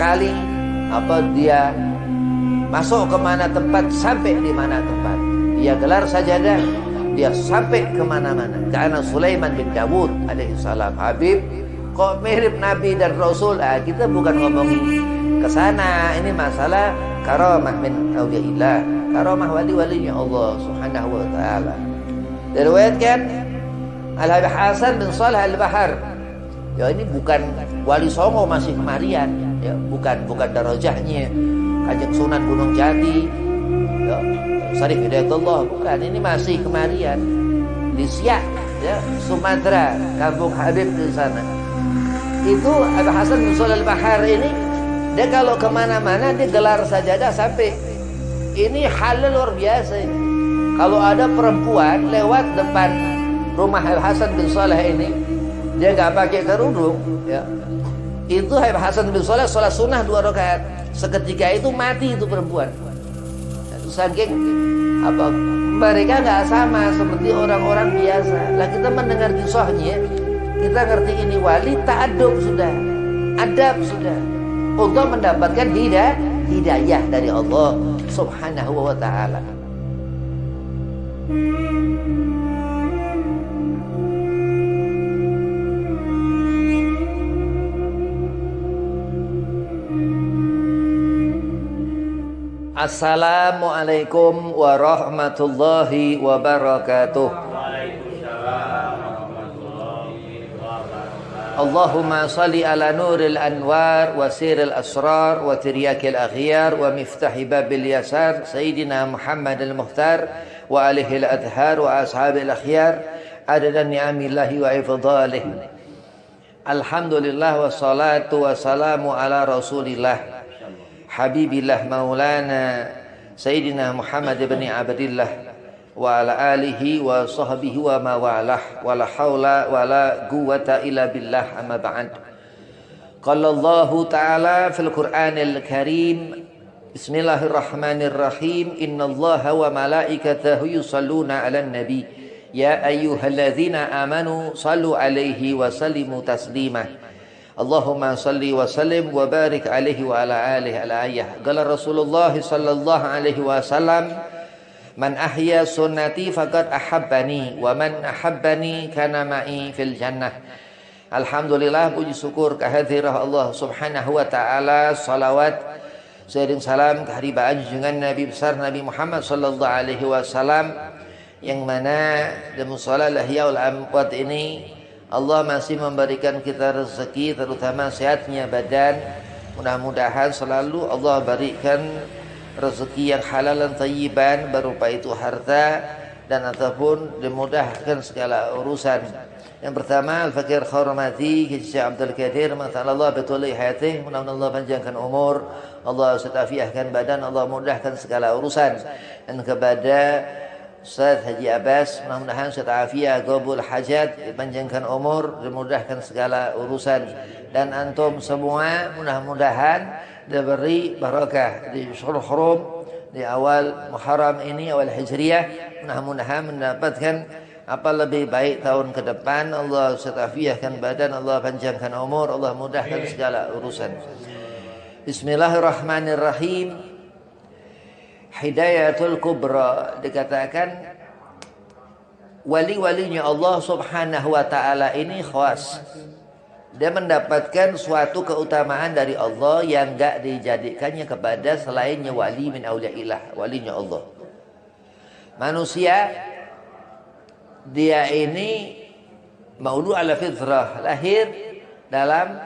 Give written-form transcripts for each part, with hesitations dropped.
kali dia masuk ke mana tempat, sampai di mana tempat. Dia gelar sajadah, dia sampai kemana-mana. Karena Sulaiman bin Dawud alaihissalam. Habib, kok mirip Nabi dan Rasul? Kita bukan ngomongin ke sana. Ini masalah karamah min awliyaillah, karamah wali-walinya Allah subhanahu wa ta'ala. Diriwayatkan Al-Habib Hasan bin Salih Al-Bahar, ya ini bukan wali songo masih kemarian, ya bukan darajahnya Kanjeng Sunan Gunung Jati, ya Syarif Hidayatullah, bukan. Ini masih kemarian di Siak, ya Sumatera, kampung Habib di sana. Itu Habib Hasan bin Salih Al-Bahar ini, dia kalau kemana-mana dia gelar sajadah sampai. Ini halal luar biasa ini. Kalau ada perempuan lewat depan rumah Habib Hasan bin Saleh ini, dia nggak pakai kerudung, ya itu Habib Hasan bin Saleh sholat sunnah 2 rakaat. Seketika itu mati itu perempuan. Itu saking mereka nggak sama seperti orang-orang biasa. Lah kita mendengar kisahnya, kita ngerti ini wali, ta'adub sudah, adab sudah, untuk mendapatkan hidayah dari Allah subhanahu wa ta'ala. Assalamualaikum warahmatullahi wabarakatuh. Allahumma salli ala nuril anwar wa siril asrar wa tiryakil akhyar wa miftahi babil yasar Sayyidina Muhammad al-Mukhtar wa alihi al-adhar wa ashabil akhyar adada ni'amillahi wa ifdalih. Alhamdulillah wassalatu wassalamu ala rasulillah Habibillah maulana Sayyidina Muhammad ibn Abdillah wa ala alihi wa sahbihi wa mawalah wa la hawla wa la quwwata illa billah, amma ba'd. Qala Allah ta'ala fil Qur'anil Karim, Bismillahirrahmanirrahim, innallaha wa malaikatahu yusalluna 'alan nabi ya ayyuhalladzina amanu sallu 'alaihi wa sallimu taslima. Allahumma salli wa sallim wa barik alaihi wa ala alihi al-ayah. Qala Rasulullah sallallahu alaihi wasallam, man ahya sunnati faqad ahabbani wa man ahabbani kana ma'i fil jannah. Alhamdulillah, puji syukur kehadirat Allah subhanahu wa ta'ala. Salawat sering salam keharibaan junjungan Nabi besar Nabi Muhammad sallallahu alaihi wasallam, yang mana di musalla Ihyaul Amwat ini Allah masih memberikan kita rezeki, terutama sehatnya badan. Mudah-mudahan selalu Allah berikan rezeki yang halal dan thayyiban, berupa itu harta dan ataupun dimudahkan segala urusan. Yang pertama, Al-Fakir Khormati Syekh Abdul Qadir, Allah betul hayatih, mudah-mudahan Allah panjangkan umur, Allah setafiahkan badan, Allah mudahkan segala urusan. Dan kepada Ustaz Haji Abbas, mudah-mudahan setafiah, qabul hajat, dipanjangkan umur, dimudahkan segala urusan. Dan antum semua mudah-mudahan diberi barakah di syurul hurum, di awal Muharram ini, awal Hijriyah. Mudah-mudahan mendapatkan apa lebih baik tahun ke depan. Allah setafiahkan badan, Allah panjangkan umur, Allah mudahkan segala urusan. Bismillahirrahmanirrahim. Hidayatul Kubra, dikatakan wali-walinya Allah subhanahu wa ta'ala ini khas. Dia mendapatkan suatu keutamaan dari Allah yang enggak dijadikannya kepada selainnya wali min awliyaillah, walinya Allah. Manusia, dia ini maulu ala fitrah, lahir dalam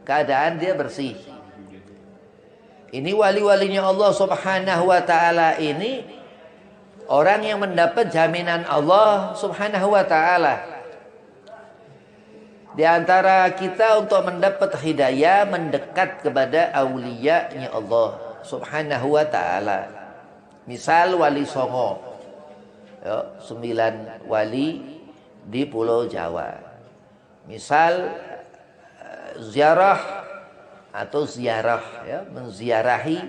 keadaan dia bersih. Ini wali-walinya Allah subhanahu wa ta'ala ini orang yang mendapat jaminan Allah subhanahu wa ta'ala. Di antara kita untuk mendapat hidayah, mendekat kepada awliyanya Allah subhanahu wa ta'ala. Misal wali Songo, 9 wali di Pulau Jawa. Misal ziarah atau ziarah, ya, menziarahi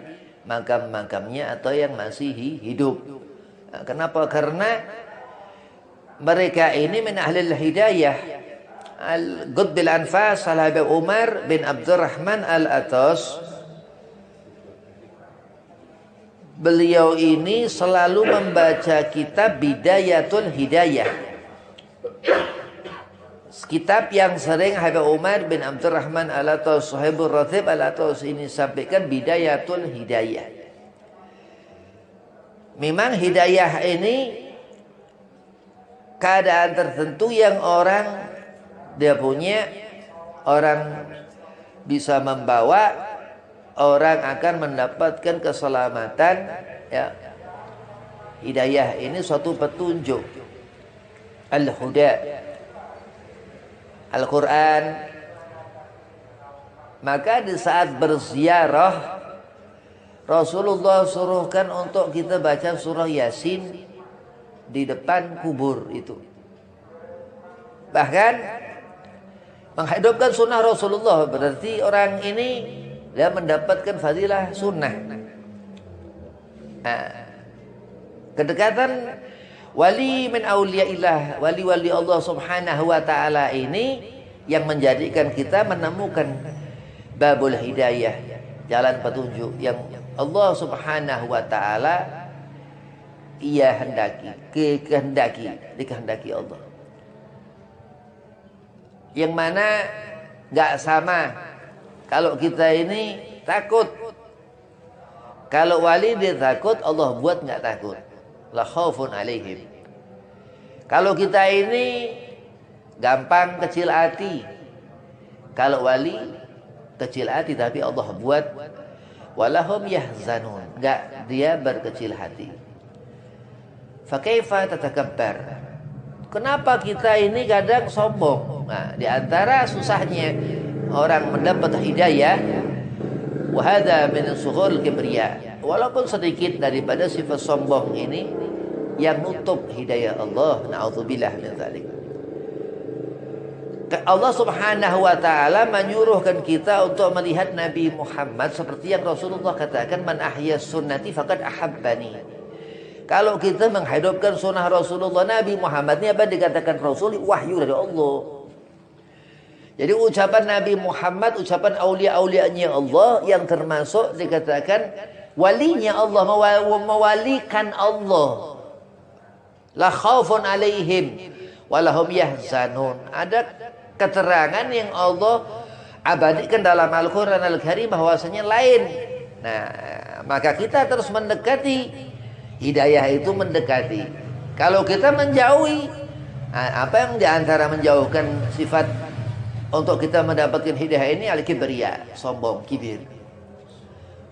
makam-makamnya atau yang masih hidup. Nah, kenapa? Karena mereka ini min ahlil hidayah. Al-Qutbil Anfas Al-Habib Umar bin Abdurrahman Al-Atas beliau ini selalu membaca kitab Bidayatul Hidayah. Kitab yang sering Habib Umar bin Abdurrahman Al-Atas Sahibul Ratib Al-Atas ini sampaikan, Bidayatul Hidayah. Memang hidayah ini keadaan tertentu yang orang dia punya, orang bisa membawa, orang akan mendapatkan keselamatan, ya. Hidayah ini suatu petunjuk. Al-Huda, Al-Quran. Maka di saat berziarah, Rasulullah suruhkan untuk kita baca surah Yasin di depan kubur itu. Bahkan menghidupkan sunnah Rasulullah, berarti orang ini dia mendapatkan fadilah sunnah. Nah, kedekatan wali min auliyaillah, wali-wali Allah subhanahu wa ta'ala ini yang menjadikan kita menemukan babul hidayah, jalan petunjuk yang Allah subhanahu wa ta'ala ia dikehendaki Allah. Yang mana gak sama. Kalau kita ini takut, kalau wali dia takut, Allah buat gak takut. La khaufun alaihim. Kalau kita ini gampang kecil hati, kalau wali kecil hati, tapi Allah buat walahum yahzanun, enggak dia berkecil hati. Fa kaifa tatakabbar? Kenapa kita ini kadang sombong? Nah, di antara susahnya orang mendapat hidayah, wa hadza min sughul kibriya. Walaupun sedikit daripada sifat sombong ini yang nutup hidayah Allah, na'udzubillah min dzalik. Allah subhanahu wa ta'ala menyuruhkan kita untuk melihat Nabi Muhammad seperti yang Rasulullah katakan, man ahya sunnati faqad ahabbani. Kalau kita menghidupkan sunnah Rasulullah, Nabi Muhammad ini apa dikatakan Rasul? Wahyu dari Allah. Jadi ucapan Nabi Muhammad, ucapan aulia-aulianya Allah yang termasuk dikatakan walinya Allah, mewalikan Allah. La khaufun alaihim walahum yahzanun. Ada keterangan yang Allah abadikan dalam Al-Quran Al-Karim bahwasanya lain. Nah, maka kita terus mendekati hidayah itu, mendekati. Kalau kita menjauhi, apa yang diantara menjauhkan sifat untuk kita mendapatkan hidayah ini? Al-kibriya, sombong, kibir.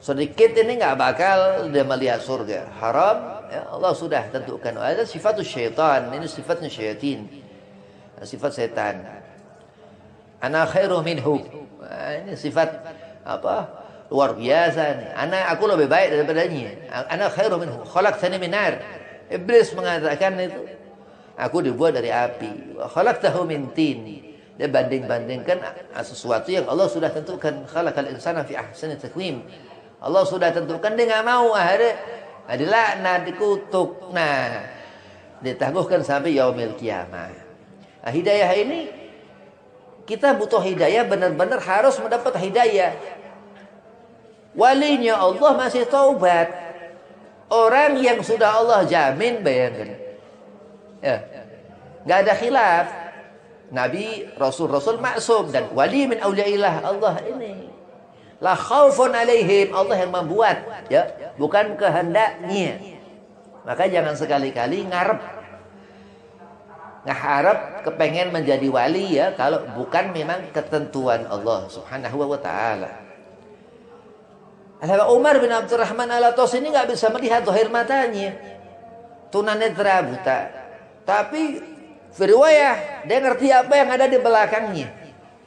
Sedikit ini nggak bakal dia melihat surga. Haram, ya Allah sudah tentukan. Ada sifat syaitan, ini sifatnya syaitan, sifat setan. Ana khairu minhu. Ini sifat apa? Luar biasa nih. Aku lebih baik daripadanya. Ana khairu minhu. Khalaqtani min nar. Iblis mengatakan itu. Aku dibuat dari api. Khalaqtahu min tin. Dia banding-bandingkan sesuatu yang Allah sudah tentukan. Khalaqal insana fi ahsani taqwim. Allah sudah tentukan, dia enggak mau, akhirnya dilaknat, dikutuk. Nah, ditangguhkan sampai yaumil kiamah. Nah, hidayah ini kita butuh hidayah, benar-benar harus mendapat hidayah. Walinya Allah masih taubat. Orang yang sudah Allah jamin, bayangkan. Ya. Enggak ada khilaf. Nabi, Rasul maksum dan wali min auliyaillah Allah ini. La khaufun alaihim, Allah yang membuat, ya, bukan kehendaknya. Maka jangan sekali-kali ngarep kepengen menjadi wali, ya, kalau bukan memang ketentuan Allah subhanahu wa ta'ala. Umar bin Abdurrahman Al-Atas ini gak bisa melihat zahir matanya, tunanetra buta, tapi riwayah dia ngerti apa yang ada di belakangnya.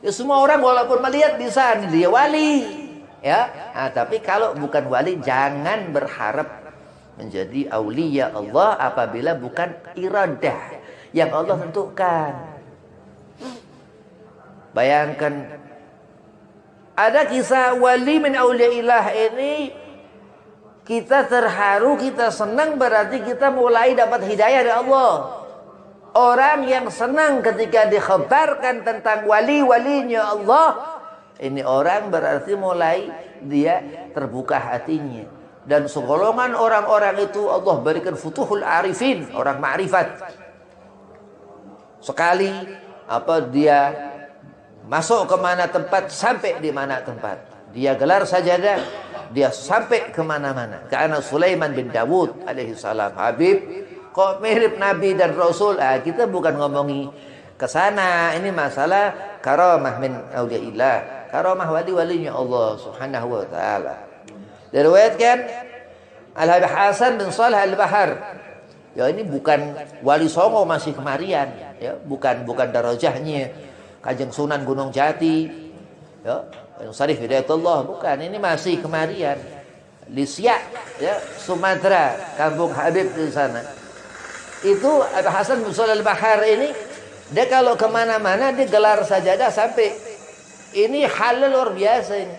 Ya, semua orang walaupun melihat bisa dia wali, ya. Nah, tapi kalau bukan wali, jangan berharap menjadi aulia Allah apabila bukan iradah yang Allah tentukan. Bayangkan ada kisah wali min auliyaillah ini, kita terharu, kita senang, berarti kita mulai dapat hidayah dari Allah. Orang yang senang ketika dikhabarkan tentang wali-walinya Allah, ini orang berarti mulai dia terbuka hatinya. Dan segolongan orang-orang itu Allah berikan futuhul arifin, orang ma'rifat. Sekali dia masuk ke mana tempat, sampai di mana tempat. Dia gelar sajadah, dia sampai ke mana-mana. Karena Sulaiman bin Dawud alaihi salam, Habib, kok mirip Nabi dan Rasul? Kita bukan ngomongi ke sana. Ini masalah karamah min auliyaillah, karamah wali-walinya Allah Subhanahu wa taala. Diriwayatkan Al-Habib Hasan bin Shalih Al-Bahar. Ya, ini bukan wali songo masih kemarian, ya, bukan darajahnya Kanjeng Sunan Gunung Jati, ya, Syarif Hidayatullah, bukan. Ini masih kemarian di Siak, ya, Sumatera, kampung Habib di sana. Itu Habib Hasan bin Shalih Al-Bahar ini, dia kalau kemana-mana dia gelar sajadah sampai. Ini hal luar biasa ini.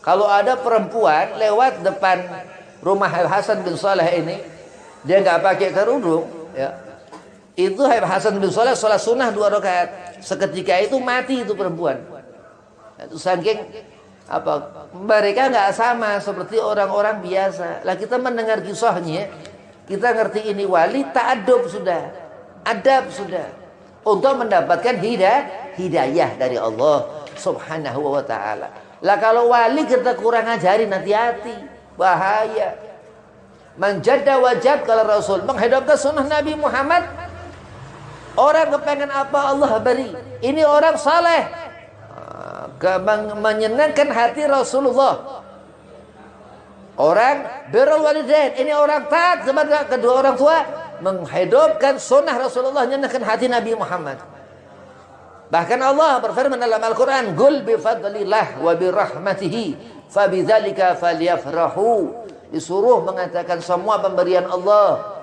Kalau ada perempuan lewat depan rumah Habib Hasan bin Shalih ini, dia nggak pakai kerudung, ya, itu Habib Hasan bin Shalih sholat sunnah 2 rakaat. Seketika itu mati itu perempuan. Itu saking mereka nggak sama seperti orang-orang biasa. Lah kita mendengar kisahnya, kita ngerti ini wali, ta'adub sudah, adab sudah, untuk mendapatkan hidayah dari Allah Subhanahu wa ta'ala. Lah kalau wali kita kurang ajarin, hati-hati, bahaya. Manjadda wajad, kalau Rasul menghidupkan sunnah Nabi Muhammad. Orang kepengen apa Allah beri. Ini orang saleh, menyenangkan hati Rasulullah. Orang birrul walidain, ini orang taat kepada kedua orang tua, menghidupkan sunnah Rasulullah, menyenangkan hati Nabi Muhammad. Bahkan Allah berfirman dalam Al-Quran, "Qul bi fadlillah wa bi rahmatihi fabidzalika falyafrahu." Disuruh mengatakan semua pemberian Allah.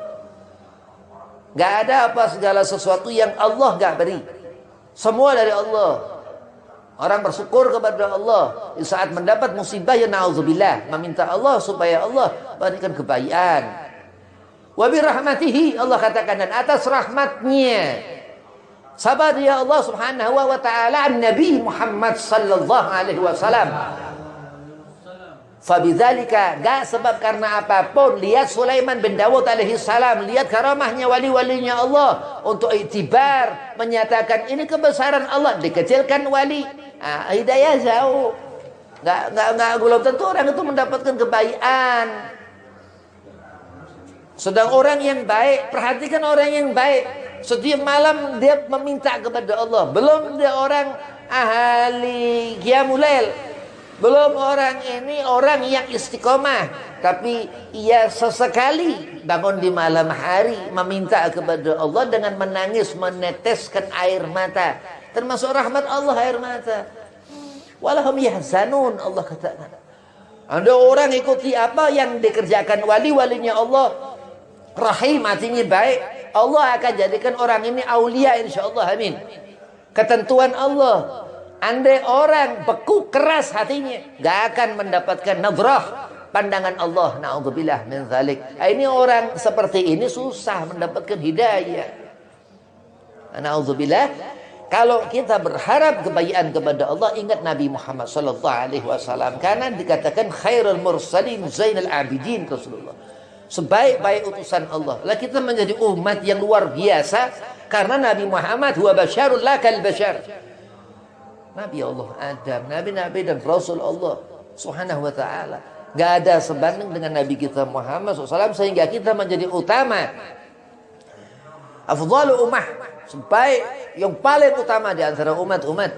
Gak ada segala sesuatu yang Allah gak beri. Semua dari Allah. Orang bersyukur kepada Allah di saat mendapat musibah, ya na'udzubillah, meminta Allah supaya Allah berikan kebaikan. Wa bi rahmatihi, Allah katakan, dan atas rahmatnya. Sabar ya Allah Subhanahu wa ta'ala Nabi Muhammad sallallahu alaihi wasallam. Fabidzalika, gak sebab karena apapun. Lihat Sulaiman bin Dawud alaihi salam, lihat karamahnya wali-walinya Allah, untuk iktibar, menyatakan ini kebesaran Allah, dikecilkan wali. Hidayah jauh. Gak belum tentu orang itu mendapatkan kebaikan. Sedang orang yang baik, perhatikan orang yang baik, setiap malam dia meminta kepada Allah. Belum dia orang ahli qiyamul lail, belum orang ini orang yang istiqomah, tapi ia sesekali bangun di malam hari meminta kepada Allah dengan menangis, meneteskan air mata. Termasuk rahmat Allah air mata. Walahum yahzanun, Allah katakan. Ada orang ikuti apa yang dikerjakan wali-walinya Allah, rahim, hatinya baik, Allah akan jadikan orang ini aulia, insyaallah, amin. Ketentuan Allah. Andai orang beku keras hatinya, gak akan mendapatkan nadrah, pandangan Allah, na'udzubillah min dzalik. Ini orang seperti ini susah mendapatkan hidayah. Na'udzubillah. Kalau kita berharap kebaikan kepada Allah, ingat Nabi Muhammad sallallahu alaihi wasallam, karena dikatakan khairul mursalin zainal abidin, Rasulullah, sebaik-baik utusan Allah. Lah kita menjadi umat yang luar biasa karena Nabi Muhammad huwa basyarul lakal basyar. Nabi Allah Adam, nabi-nabi dan Rasul Allah Subhanahu wa ta'ala, gak ada sebanding dengan Nabi kita Muhammad SAW, sehingga kita menjadi utama. Afdhalu ummah, sebaik yang paling utama di antara umat-umat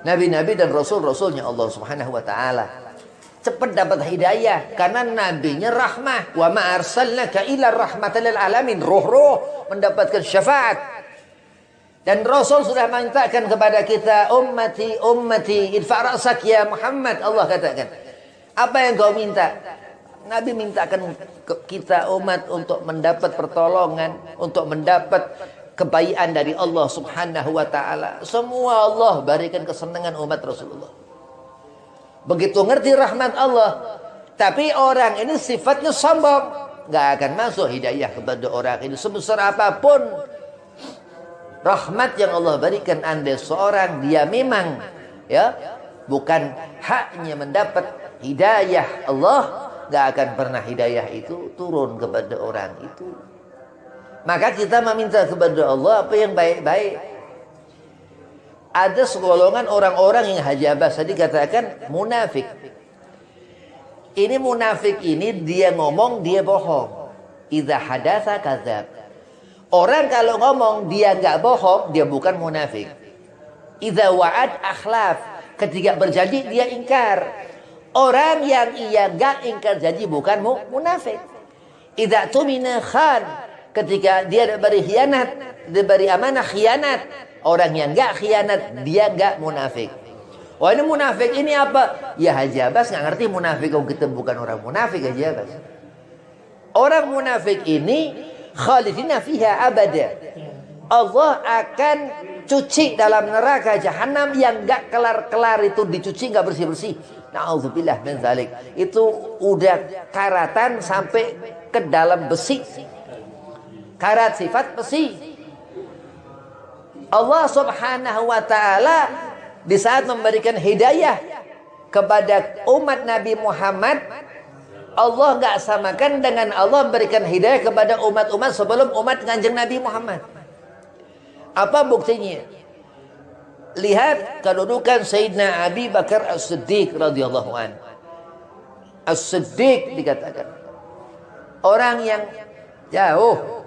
nabi-nabi dan rasul-rasulnya Allah Subhanahu wa ta'ala. Cepat dapat hidayah karena nabinya rahmah. Wa ma arsalnaka illa rahmatan lil alamin. Ruh-ruh mendapatkan syafaat. Dan Rasul sudah mintakan kepada kita, ummati ummati idfa' ra'sak ya Muhammad, Allah katakan. Apa yang kau minta? Nabi mintakan kita umat untuk mendapat pertolongan, untuk mendapat kebaikan dari Allah Subhanahu wa ta'ala. Semua Allah berikan kesenangan umat Rasulullah. Begitu ngerti rahmat Allah, tapi orang ini sifatnya sombong, gak akan masuk hidayah kepada orang ini sebesar apapun rahmat yang Allah berikan. Andai seorang dia memang bukan haknya mendapat hidayah Allah, nggak akan pernah hidayah itu turun kepada orang itu. Maka kita meminta kepada Allah apa yang baik-baik. Ada segolongan orang-orang yang Haji Abbas tadi katakan munafik. Ini munafik ini dia ngomong dia bohong. Idza hadatsa kadzab. Orang kalau ngomong dia nggak bohong, dia bukan munafik. Idza wa'ad akhlaf. Ketika berjanji dia ingkar. Orang yang ia nggak ingkar janji bukan munafik. Idza tumina khan. Ketika dia diberi khianat, diberi amanah khianat. Orang yang nggak khianat dia nggak munafik. Wah ini munafik ini apa? Ya Haji Abbas nggak ngerti munafik. Kalau kita bukan orang munafik Haji Abbas. Orang munafik ini khalidina fiha abada. Allah akan cuci dalam neraka jahanam yang enggak kelar-kelar itu dicuci enggak bersih-bersih. Nauzubillah min zalik. Itu udah karatan sampai ke dalam besi. Karat sifat besi. Allah Subhanahu wa taala di saat memberikan hidayah kepada umat Nabi Muhammad, Allah nggak samakan dengan Allah memberikan hidayah kepada umat-umat sebelum umat Kanjeng Nabi Muhammad. Apa buktinya? Lihat kedudukan Sayyidina Abi Bakar As-Siddiq radhiyallahu an. As-Siddiq dikatakan orang yang jauh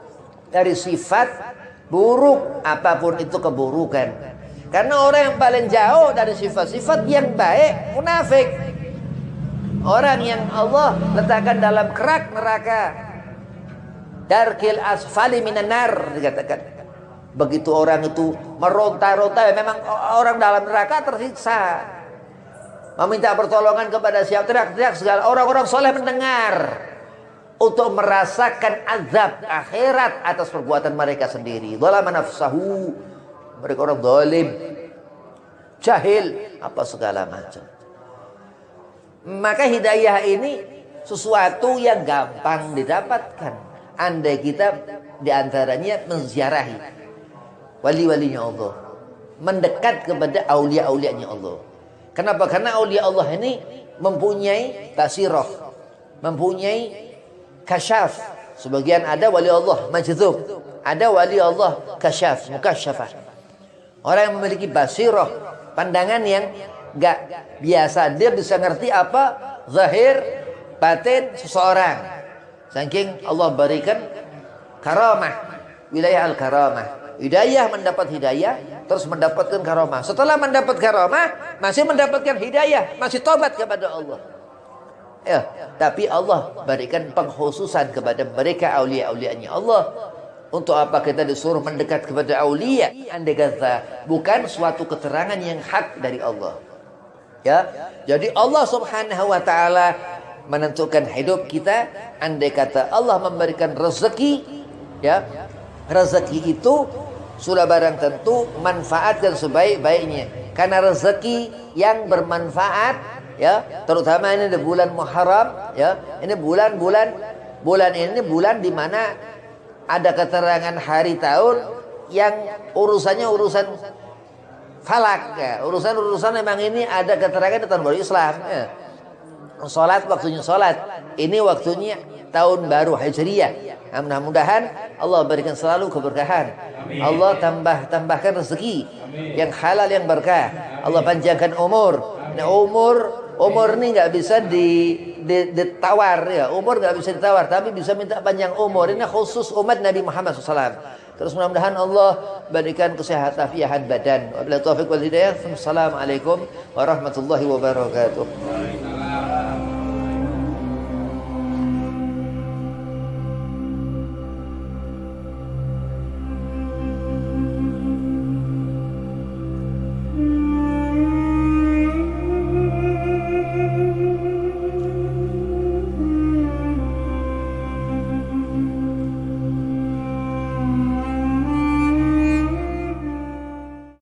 dari sifat buruk apapun itu keburukan. Karena orang yang paling jauh dari sifat-sifat yang baik munafik. Orang yang Allah letakkan dalam kerak neraka. Darkil asfali minan nar dikatakan. Begitu orang itu meronta-ronta memang orang dalam neraka tersiksa. Meminta pertolongan kepada siapa, teriak-teriak segala orang-orang soleh mendengar untuk merasakan azab akhirat atas perbuatan mereka sendiri. Dzalama nafsahu. Mereka orang zalim, jahil, apa segala macam. Maka hidayah ini sesuatu yang gampang didapatkan. Andai kita diantaranya menziarahi wali-walinya Allah, mendekat kepada aulia-aulianya Allah. Kenapa? Karena aulia Allah ini mempunyai basirah, mempunyai kasyaf. Sebagian ada wali Allah majdzub, ada wali Allah kasyaf, mukasyafah. Orang yang memiliki basirah, pandangan yang gak biasa, dia bisa ngerti apa zahir batin seseorang. Saking Allah berikan karamah, wilayah al-karamah. Hidayah mendapat hidayah, terus mendapatkan karamah. Setelah mendapat karamah, masih mendapatkan hidayah, masih tobat kepada Allah. Ya, tapi Allah berikan pengkhususan kepada mereka aulia-aulianya Allah. Untuk apa kita disuruh mendekat kepada aulia? Andai kata bukan suatu keterangan yang hak dari Allah. Ya, jadi Allah Subhanahu wa taala menentukan hidup kita. Andai kata Allah memberikan rezeki, ya, rezeki itu sudah barang tentu manfaatkan sebaik-baiknya. Karena rezeki yang bermanfaat, ya, terutama ini di bulan Muharram, ya, ini bulan ini bulan di mana ada keterangan hari tahun yang urusannya urusan falak, ya. Urusan memang ini ada keterangan di tahun baru Islam, ya. Salat waktunya salat, ini waktunya tahun baru Hijriyah. Mudah-mudahan Allah berikan selalu keberkahan. Amin. Allah tambahkan rezeki yang halal yang berkah. Allah panjangkan umur. Nah, umur ini nggak bisa ditawar, ya. Umur nggak bisa ditawar, tapi bisa minta panjang umur. Ini khusus umat Nabi Muhammad SAW. Terus mudah-mudahan Allah berikan kesehatan afiat badan. Wabillahi taufiq wal hidayah. Assalamualaikum warahmatullahi wabarakatuh.